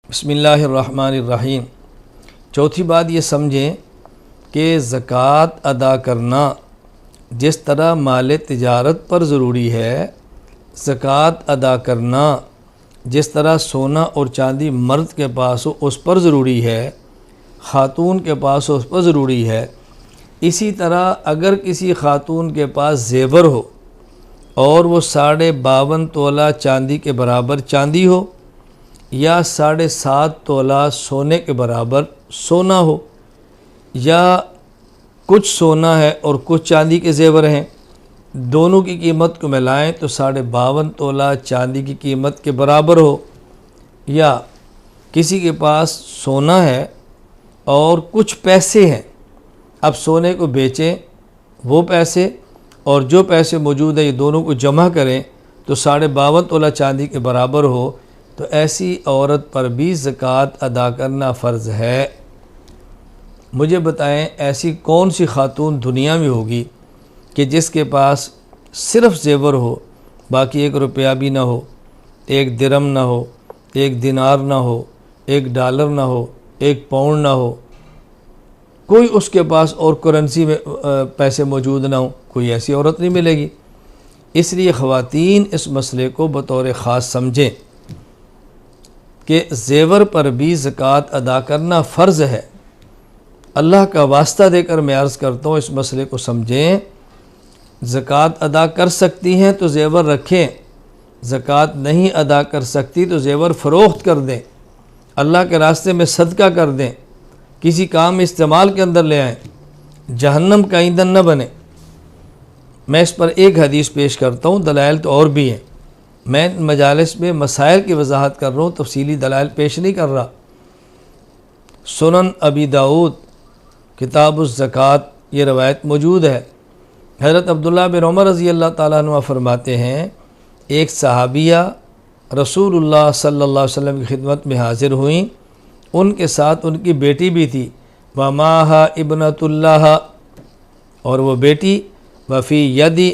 بسم اللہ الرحمن الرحیم۔ چوتھی بات یہ سمجھیں کہ زکوٰۃ ادا کرنا جس طرح مال تجارت پر ضروری ہے، زکوٰۃ ادا کرنا جس طرح سونا اور چاندی مرد کے پاس ہو اس پر ضروری ہے، خاتون کے پاس ہو اس پر ضروری ہے، اسی طرح اگر کسی خاتون کے پاس زیور ہو اور وہ 52.5 تولہ چاندی کے برابر چاندی ہو یا 7.5 تولہ سونے کے برابر سونا ہو، یا کچھ سونا ہے اور کچھ چاندی کے زیور ہیں، دونوں کی قیمت کو ملائیں تو 52.5 تولہ چاندی کی قیمت کے برابر ہو، یا کسی کے پاس سونا ہے اور کچھ پیسے ہیں، اب سونے کو بیچیں وہ پیسے اور جو پیسے موجود ہیں یہ دونوں کو جمع کریں تو 52.5 تولہ چاندی کے برابر ہو، تو ایسی عورت پر بھی زکوٰۃ ادا کرنا فرض ہے۔ مجھے بتائیں ایسی کون سی خاتون دنیا میں ہوگی کہ جس کے پاس صرف زیور ہو، باقی 1 روپیہ بھی نہ ہو، 1 درم نہ ہو، 1 دینار نہ ہو، 1 ڈالر نہ ہو، 1 پاؤنڈ نہ ہو، کوئی اس کے پاس اور کرنسی میں پیسے موجود نہ ہوں، کوئی ایسی عورت نہیں ملے گی۔ اس لیے خواتین اس مسئلے کو بطور خاص سمجھیں کہ زیور پر بھی زکوٰۃ ادا کرنا فرض ہے۔ اللہ کا واسطہ دے کر میں عرض کرتا ہوں اس مسئلے کو سمجھیں، زکوٰۃ ادا کر سکتی ہیں تو زیور رکھیں، زکوٰۃ نہیں ادا کر سکتی تو زیور فروخت کر دیں، اللہ کے راستے میں صدقہ کر دیں، کسی کام استعمال کے اندر لے آئیں، جہنم کا ایندھن نہ بنے۔ میں اس پر ایک حدیث پیش کرتا ہوں، دلائل تو اور بھی ہیں، میں مجالس میں مسائل کی وضاحت کر رہا ہوں، تفصیلی دلائل پیش نہیں کر رہا۔ سنن ابی داؤد کتاب الزکوٰۃ یہ روایت موجود ہے۔ حضرت عبداللہ بن عمر رضی اللہ تعالیٰ عنہ فرماتے ہیں، ایک صحابیہ رسول اللہ صلی اللہ علیہ وسلم کی خدمت میں حاضر ہوئیں، ان کے ساتھ ان کی بیٹی بھی تھی، وَمَاهَا ابنۃ اللہ، اور وہ بیٹی وفی یدی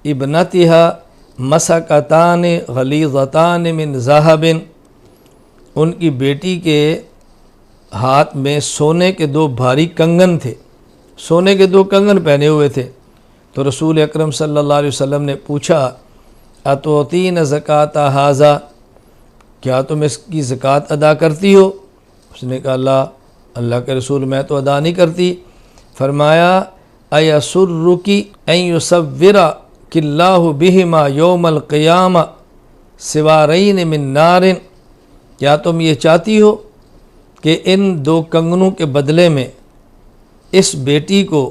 ابنتها مسکتان غلیظتان من ذہب، ان کی بیٹی کے ہاتھ میں سونے کے 2 بھاری کنگن تھے، سونے کے 2 کنگن پہنے ہوئے تھے۔ تو رسول اکرم صلی اللہ علیہ وسلم نے پوچھا، اتعطین زکوٰۃ ھذا، کیا تم اس کی زکوٰۃ ادا کرتی ہو؟ اس نے کہا اللہ کے رسول میں تو ادا نہیں کرتی۔ فرمایا ایسرکی ان یصورک اللہ بہما یوم القیامہ سوارین من نار، کیا تم یہ چاہتی ہو کہ ان 2 کنگنوں کے بدلے میں اس بیٹی کو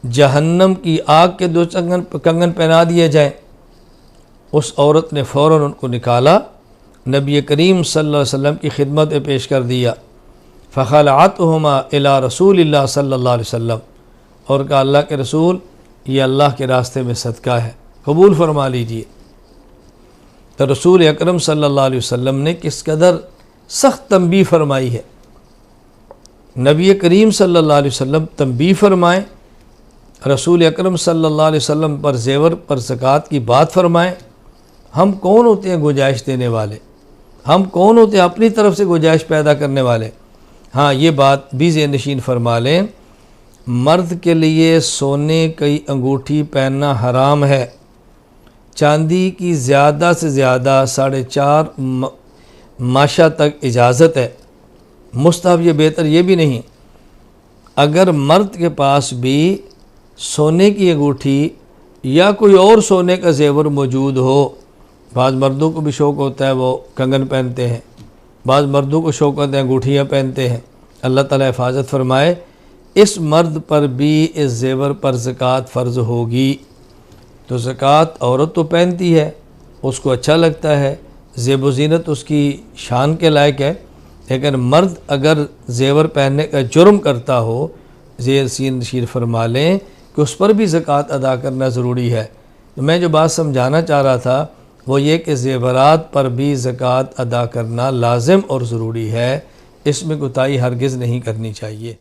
جہنم کی آگ کے 2 کنگن پہنا دیے جائیں؟ اس عورت نے فوراً ان کو نکالا، نبی کریم صلی اللہ علیہ وسلم کی خدمت میں پیش کر دیا، فخلعتہما الی رسول اللہ صلی اللہ علیہ وسلم، اور کہا اللہ کے رسول یہ اللہ کے راستے میں صدقہ ہے، قبول فرما لیجئے۔ تو رسول اکرم صلی اللہ علیہ وسلم نے کس قدر سخت تنبیہ فرمائی ہے۔ نبی کریم صلی اللہ علیہ وسلم تنبیہ فرمائیں، رسول اکرم صلی اللہ علیہ وسلم پر زیور پر زکوٰۃ کی بات فرمائیں، ہم کون ہوتے ہیں گنجائش دینے والے؟ ہم کون ہوتے ہیں اپنی طرف سے گنجائش پیدا کرنے والے؟ ہاں یہ بات بھی ذہن نشین فرما لیں، مرد کے لیے سونے کی انگوٹھی پہننا حرام ہے، چاندی کی زیادہ سے زیادہ 4.5 ماشا تک اجازت ہے، مستحب یہ بہتر یہ بھی نہیں۔ اگر مرد کے پاس بھی سونے کی انگوٹھی یا کوئی اور سونے کا زیور موجود ہو، بعض مردوں کو بھی شوق ہوتا ہے وہ کنگن پہنتے ہیں، بعض مردوں کو شوق ہوتا ہے انگوٹھیاں پہنتے ہیں، اللہ تعالیٰ حفاظت فرمائے، اس مرد پر بھی اس زیور پر زکوٰۃ فرض ہوگی۔ تو زکوٰۃ عورت تو پہنتی ہے، اس کو اچھا لگتا ہے، زیب و زینت اس کی شان کے لائق ہے، لیکن مرد اگر زیور پہننے کا جرم کرتا ہو، ذہن نشین فرما لیں کہ اس پر بھی زکوٰۃ ادا کرنا ضروری ہے۔ تو میں جو بات سمجھانا چاہ رہا تھا وہ یہ کہ زیورات پر بھی زکوٰۃ ادا کرنا لازم اور ضروری ہے، اس میں کوتاہی ہرگز نہیں کرنی چاہیے۔